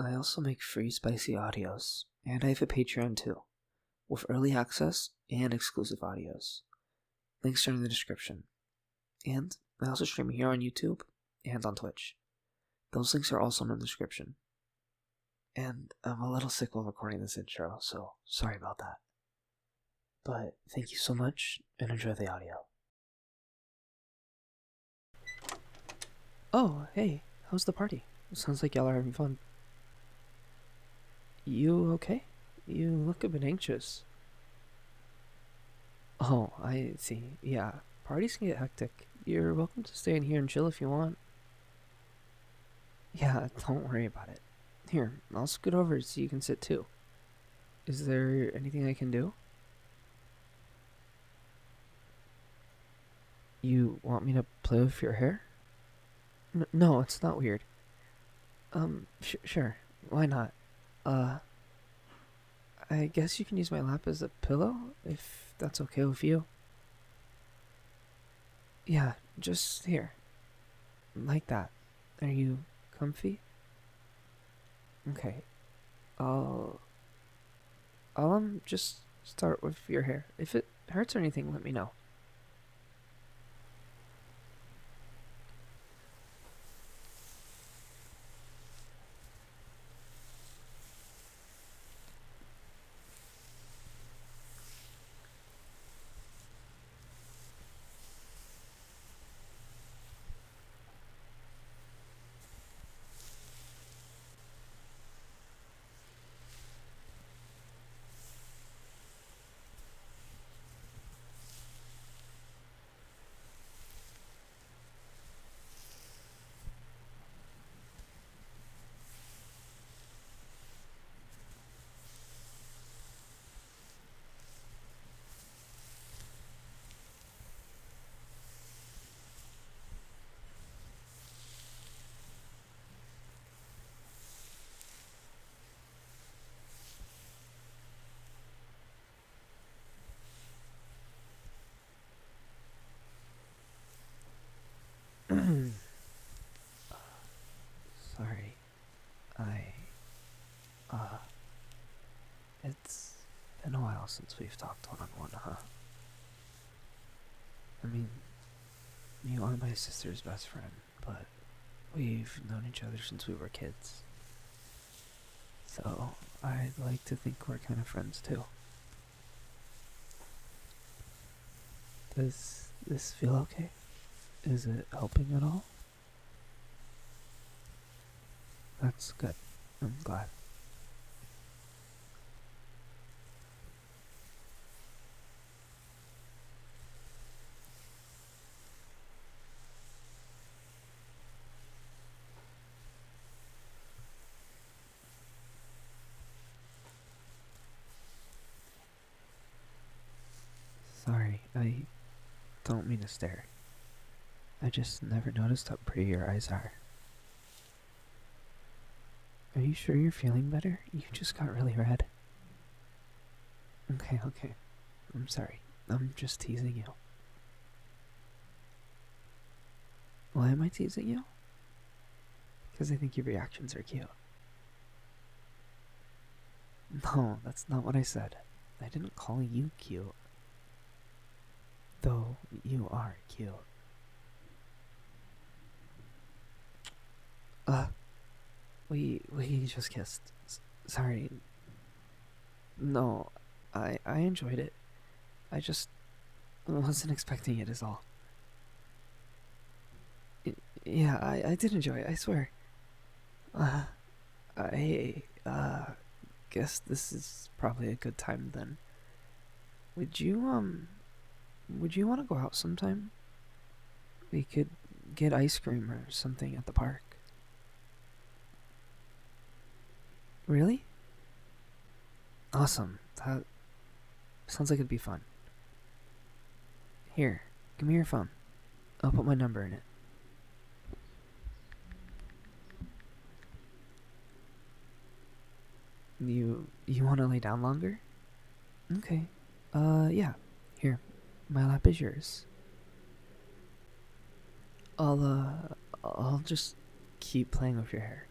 I also make free spicy audios, and I have a Patreon too, with early access and exclusive audios. Links are in the description. And I also stream here on YouTube and on Twitch. Those links are also in the description. And I'm a little sick while recording this intro, so sorry about that. But thank you so much, and enjoy the audio. Oh, hey, how's the party? Sounds like y'all are having fun. You okay? You look a bit anxious. Oh, I see. Yeah, parties can get hectic. You're welcome to stay in here and chill if you want. Yeah, don't worry about it. Here, I'll scoot over so you can sit too. Is there anything I can do? You want me to play with your hair? No, it's not weird. Sure. Why not? I guess you can use my lap as a pillow, if that's okay with you. Yeah, just here. Like that. Are you comfy? Okay. I'll just start with your hair. If it hurts or anything, let me know. Sorry. Uh, it's been a while since we've talked one-on-one, huh? I mean, you are my sister's best friend, but we've known each other since we were kids. So, I'd like to think we're kind of friends too. Does this feel okay? Is it helping at all? That's good. I'm glad. Sorry, I don't mean to stare. I just never noticed how pretty your eyes are. Are you sure you're feeling better? You just got really red. Okay. I'm sorry. I'm just teasing you. Why am I teasing you? Because I think your reactions are cute. No, that's not what I said. I didn't call you cute. Though you are cute. We just kissed. Sorry. No, I enjoyed it. I just wasn't expecting it is all. Yeah, I did enjoy it, I swear. Uh, I, guess this is probably a good time then. Would you, would you want to go out sometime? We could get ice cream or something at the park. Really? Awesome. That sounds like it'd be fun. Here, give me your phone. I'll put my number in it. You want to lay down longer? Okay. Yeah. Here, my lap is yours. I'll just keep playing with your hair.